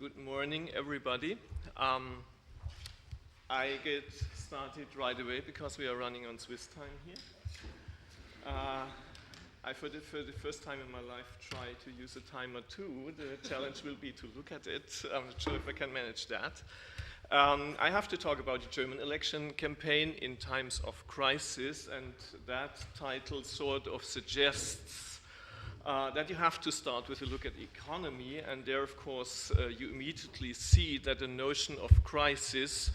Good morning, everybody. I get started right away because we are running on Swiss time here. I, for the first time in my life, try to use a timer too. The challenge will be to look at it. I'm not sure if I can manage that. I have to talk about the German election campaign in times of crisis, and that title sort of suggests that you have to start with a look at the economy, and there, of course, you immediately see that the notion of crisis,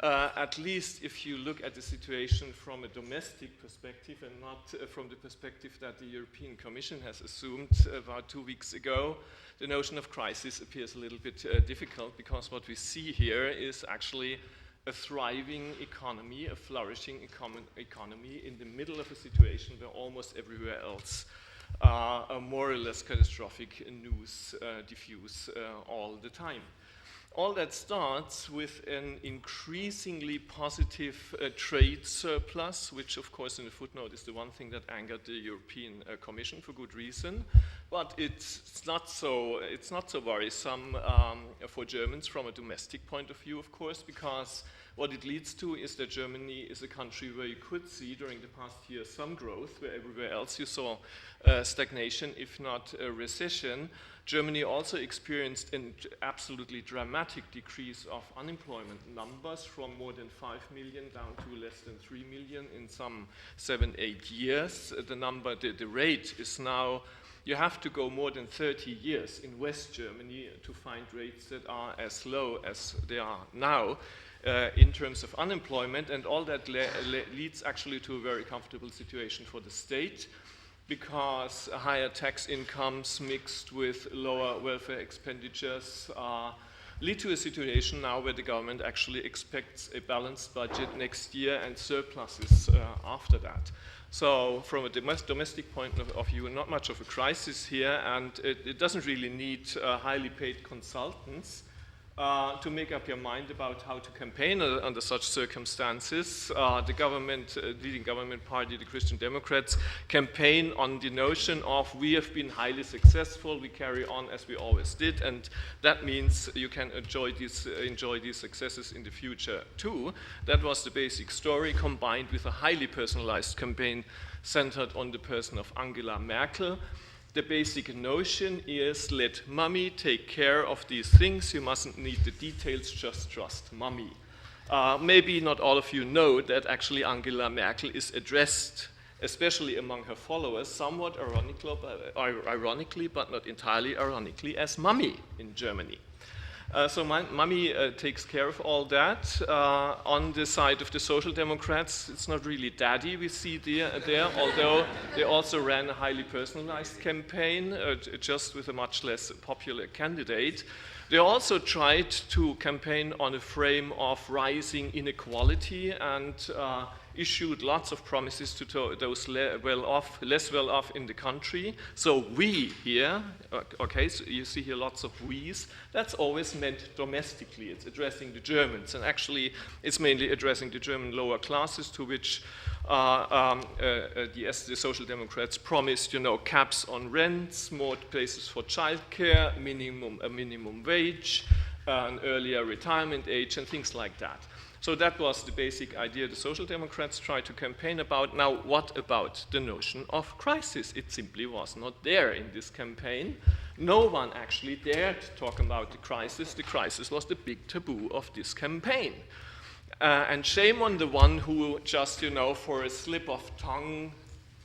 at least if you look at the situation from a domestic perspective and not from the perspective that the European Commission has assumed about 2 weeks ago, the notion of crisis appears a little bit difficult, because what we see here is actually a thriving economy, a flourishing economy in the middle of a situation where almost everywhere else a more or less catastrophic news diffuse all the time. All that starts with an increasingly positive trade surplus, which of course in the footnote is the one thing that angered the European Commission for good reason. But it's not so worrisome for Germans from a domestic point of view, of course, because what it leads to is that Germany is a country where you could see during the past year some growth, where everywhere else you saw stagnation, if not a recession. Germany also experienced an absolutely dramatic decrease of unemployment numbers from more than 5 million down to less than 3 million in some 7-8 years. The rate is now, you have to go more than 30 years in West Germany to find rates that are as low as they are now in terms of unemployment, and all that leads actually to a very comfortable situation for the state, because higher tax incomes mixed with lower welfare expenditures lead to a situation now where the government actually expects a balanced budget next year and surpluses after that. So from a domestic point of view, not much of a crisis here, and it doesn't really need highly paid consultants to make up your mind about how to campaign under such circumstances. The leading government party, the Christian Democrats, campaign on the notion of we have been highly successful, we carry on as we always did, and that means you can enjoy these successes in the future too. That was the basic story, combined with a highly personalized campaign centered on the person of Angela Merkel. The basic notion is, let mommy take care of these things, you mustn't need the details, just trust mommy. Maybe not all of you know that actually Angela Merkel is addressed, especially among her followers, somewhat ironically, but not entirely ironically, as mommy in Germany. So mommy takes care of all that. On the side of the Social Democrats, it's not really daddy we see there, although they also ran a highly personalized campaign, just with a much less popular candidate. They also tried to campaign on a frame of rising inequality and issued lots of promises to those less well-off in the country. So we here, okay, so you see here lots of we's. That's always meant domestically. It's addressing the Germans, and actually it's mainly addressing the German lower classes, to which the Social Democrats promised, caps on rents, more places for childcare, a minimum wage, an earlier retirement age, and things like that. So that was the basic idea the Social Democrats tried to campaign about. Now, what about the notion of crisis? It simply was not there in this campaign. No one actually dared to talk about the crisis. The crisis was the big taboo of this campaign. And shame on the one who just, for a slip of tongue,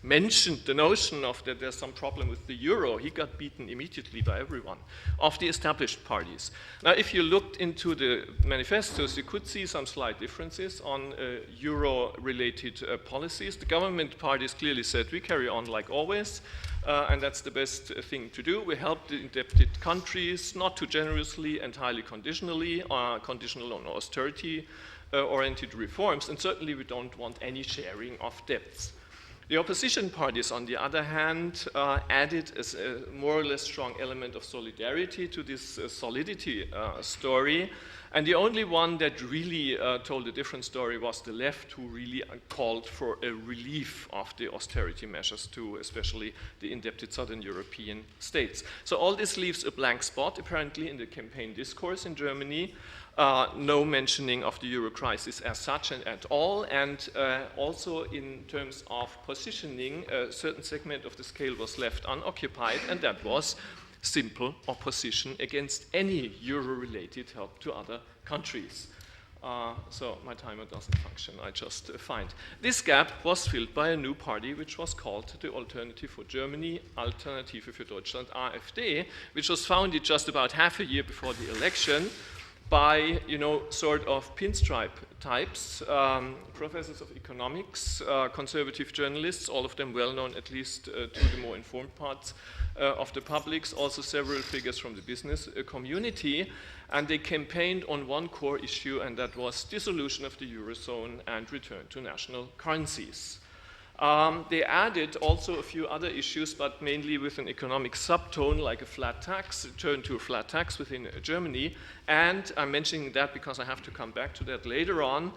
mentioned the notion of that there's some problem with the euro. He got beaten immediately by everyone of the established parties. Now, if you looked into the manifestos, you could see some slight differences on euro-related policies. The government parties clearly said, we carry on like always, and that's the best thing to do. We help the indebted countries, not too generously and highly conditionally, conditional on austerity-oriented reforms, and certainly we don't want any sharing of debts. The opposition parties, on the other hand, added a more or less strong element of solidarity to this solidity story. And the only one that really told a different story was the left, who really called for a relief of the austerity measures to especially the indebted southern European states. So all this leaves a blank spot, apparently, in the campaign discourse in Germany. No mentioning of the euro crisis as such and at all, and also in terms of positioning, a certain segment of the scale was left unoccupied, and that was simple opposition against any euro-related help to other countries. So my timer doesn't function, I just find. This gap was filled by a new party which was called the Alternative for Germany, Alternative für Deutschland, AfD, which was founded just about half a year before the election by, sort of pinstripe types, professors of economics, conservative journalists, all of them well known at least to the more informed parts of the publics, also several figures from the business community, and they campaigned on one core issue, and that was dissolution of the Eurozone and return to national currencies. They added also a few other issues, but mainly with an economic subtone, like a flat tax, turn to a flat tax within Germany. And I'm mentioning that because I have to come back to that later on.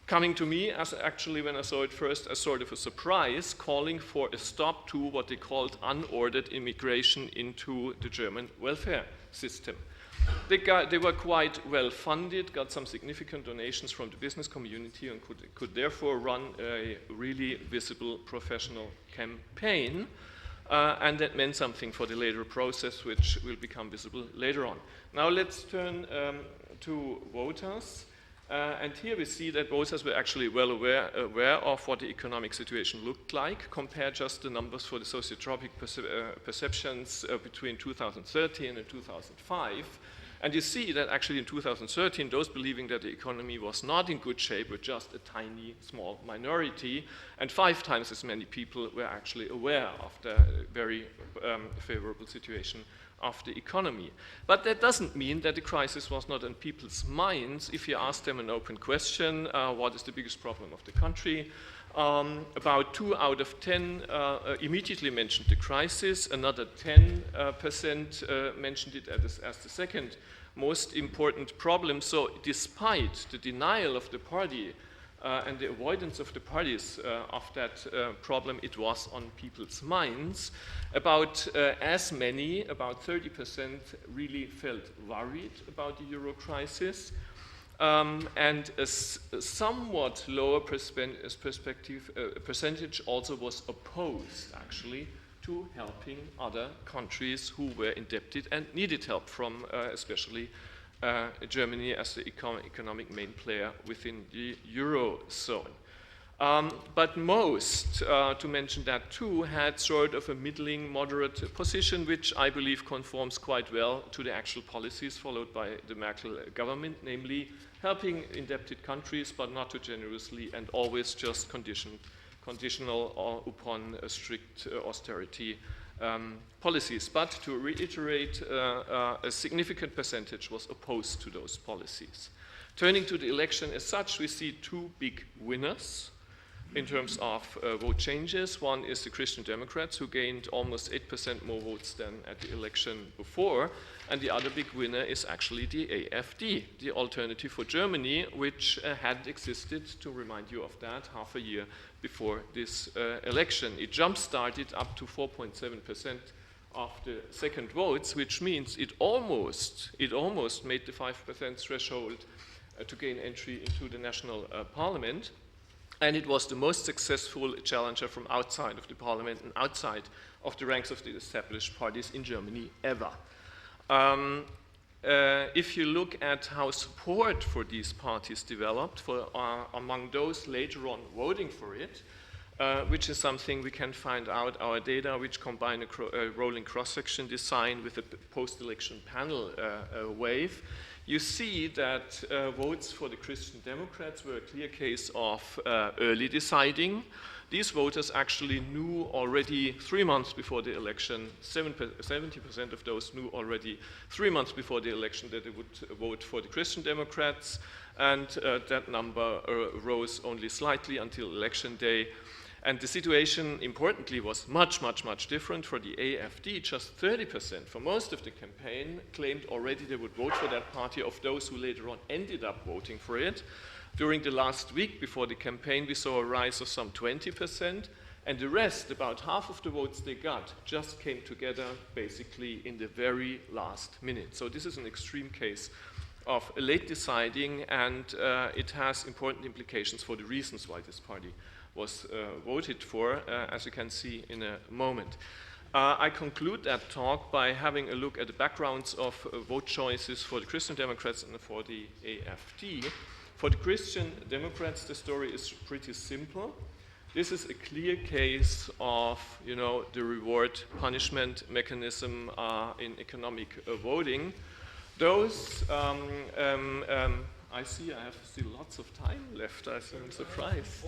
Coming to me, as actually when I saw it first, as sort of a surprise, calling for a stop to what they called unordered immigration into the German welfare system. They were quite well funded, got some significant donations from the business community, and could therefore run a really visible professional campaign. And that meant something for the later process, which will become visible later on. Now let's turn to voters. And here we see that voters were actually well aware of what the economic situation looked like. Compare just the numbers for the sociotropic perceptions between 2013 and 2005. And you see that actually in 2013, those believing that the economy was not in good shape were just a tiny, small minority, and 5 times as many people were actually aware of the very favorable situation of the economy. But that doesn't mean that the crisis was not on people's minds. If you ask them an open question, what is the biggest problem of the country? About 2 out of 10 immediately mentioned the crisis. Another 10% mentioned it as the second most important problem. So despite the denial of the party and the avoidance of the parties of that problem, it was on people's minds. About as many, about 30%, really felt worried about the euro crisis. And a somewhat lower percentage also was opposed, actually, to helping other countries who were indebted and needed help from especially Germany as the economic main player within the Eurozone. But most, to mention that too, had sort of a middling, moderate position, which I believe conforms quite well to the actual policies followed by the Merkel government, namely helping indebted countries, but not too generously and always just conditional upon strict austerity policies. But to reiterate, a significant percentage was opposed to those policies. Turning to the election as such, we see 2 big winners in terms of vote changes. One is the Christian Democrats, who gained almost 8% more votes than at the election before. And the other big winner is actually the AfD, the Alternative for Germany, which had existed, to remind you of that, half a year before this election. It jump-started up to 4.7% of the second votes, which means it almost made the 5% threshold to gain entry into the national parliament. And it was the most successful challenger from outside of the parliament and outside of the ranks of the established parties in Germany ever. If you look at how support for these parties developed among those later on voting for it, which is something we can find out our data, which combine a rolling cross-section design with a post-election panel wave, you see that votes for the Christian Democrats were a clear case of early deciding. These voters actually knew already 3 months before the election, 70% of those knew already 3 months before the election that they would vote for the Christian Democrats, and that number rose only slightly until election day. And the situation, importantly, was much, much, much different for the AfD. Just 30% for most of the campaign claimed already they would vote for that party of those who later on ended up voting for it. During the last week before the campaign, we saw a rise of some 20%, and the rest, about half of the votes they got, just came together basically in the very last minute. So this is an extreme case of late deciding, and it has important implications for the reasons why this party was voted for, as you can see in a moment. I conclude that talk by having a look at the backgrounds of vote choices for the Christian Democrats and for the AfD. For the Christian Democrats, the story is pretty simple. This is a clear case of, the reward-punishment mechanism in economic voting. Those, I see I have still lots of time left. I'm surprised.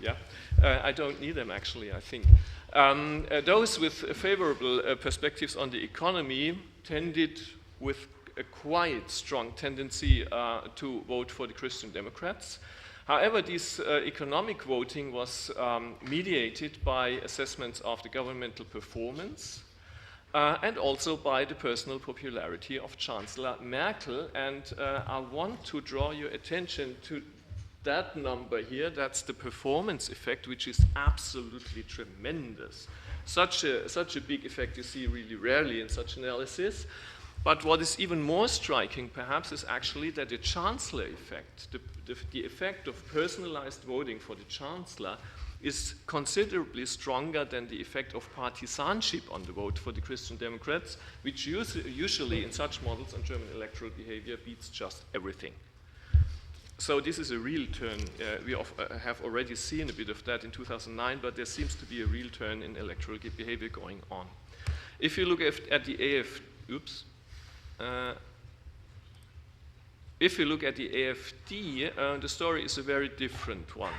Yeah, I don't need them actually, I think. Those with favorable perspectives on the economy tended with a quite strong tendency to vote for the Christian Democrats. However, this economic voting was mediated by assessments of the governmental performance and also by the personal popularity of Chancellor Merkel. And I want to draw your attention to that number here. That's the performance effect, which is absolutely tremendous. Such a big effect you see really rarely in such analysis. But what is even more striking, perhaps, is actually that the Chancellor effect, the effect of personalized voting for the Chancellor, is considerably stronger than the effect of partisanship on the vote for the Christian Democrats, which usually in such models on German electoral behavior beats just everything. So this is a real turn. We have already seen a bit of that in 2009, but there seems to be a real turn in electoral behavior going on. If you look at the if you look at the AfD, the story is a very different one.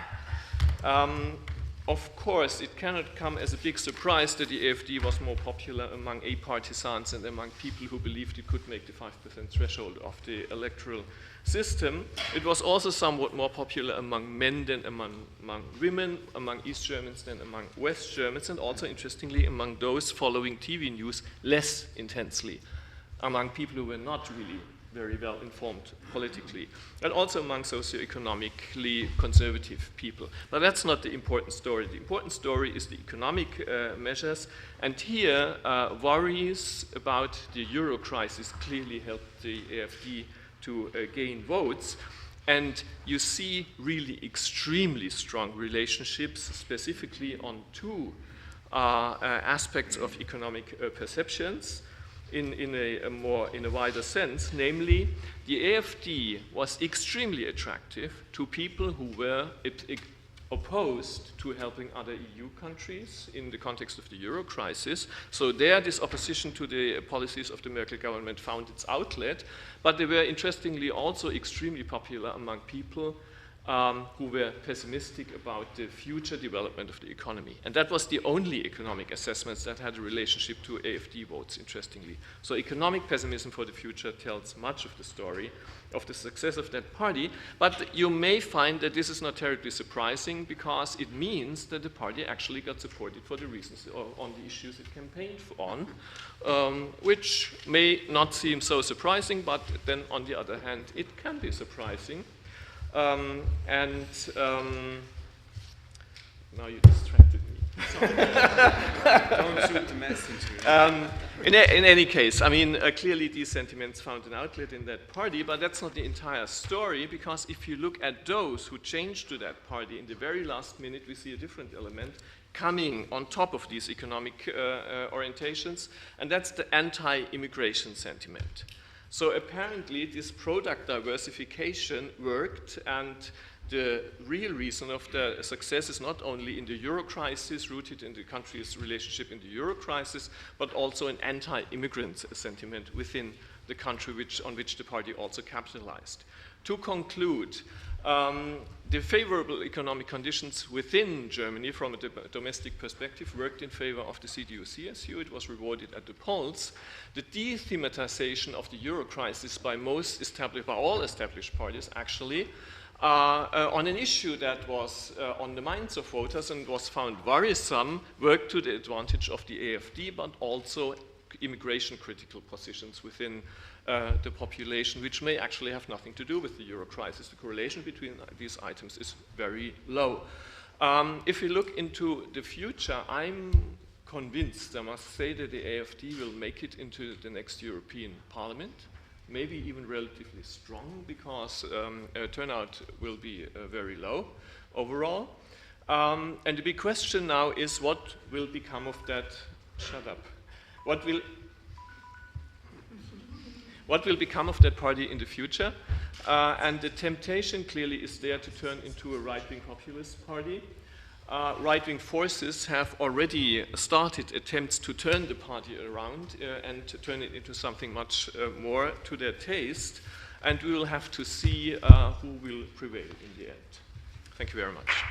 Of course, it cannot come as a big surprise that the AfD was more popular among partisans and among people who believed it could make the 5% threshold of the electoral system. It was also somewhat more popular among men than among women, among East Germans than among West Germans, and also, interestingly, among those following TV news less intensely, among people who were not really very well informed politically, and also among socioeconomically conservative people. But that's not the important story. The important story is the economic measures, and here worries about the euro crisis clearly helped the AfD to gain votes. And you see really extremely strong relationships, specifically on two aspects of economic perceptions. In a wider sense, namely, the AfD was extremely attractive to people who were opposed to helping other EU countries in the context of the euro crisis. So there, this opposition to the policies of the Merkel government found its outlet, but they were interestingly also extremely popular among people who were pessimistic about the future development of the economy. And that was the only economic assessments that had a relationship to AfD votes, interestingly. So economic pessimism for the future tells much of the story of the success of that party, but you may find that this is not terribly surprising because it means that the party actually got supported for the reasons on the issues it campaigned on, which may not seem so surprising, but then on the other hand, it can be surprising. Now you distracted me. Don't shoot the messenger. In any case, I mean, clearly these sentiments found an outlet in that party, but that's not the entire story, because if you look at those who changed to that party in the very last minute, we see a different element coming on top of these economic orientations, and that's the anti-immigration sentiment. So apparently this product diversification worked, and the real reason of the success is not only in the euro crisis, rooted in the country's relationship in the euro crisis, but also an anti-immigrant sentiment within the country on which the party also capitalized. To conclude, the favorable economic conditions within Germany from a domestic perspective worked in favor of the CDU-CSU. It was rewarded at the polls. The de-thematization of the euro crisis by all established parties actually on an issue that was on the minds of voters and was found worrisome, worked to the advantage of the AfD, but also immigration critical positions within the population, which may actually have nothing to do with the euro crisis. The correlation between these items is very low. If we look into the future, I'm convinced, I must say, that the AfD will make it into the next European Parliament, maybe even relatively strong, because turnout will be very low overall. And the big question now is, what will become of that? Shut up. What will become of that party in the future? And the temptation clearly is there to turn into a right-wing populist party. Right-wing forces have already started attempts to turn the party around and to turn it into something much more to their taste. And we will have to see who will prevail in the end. Thank you very much.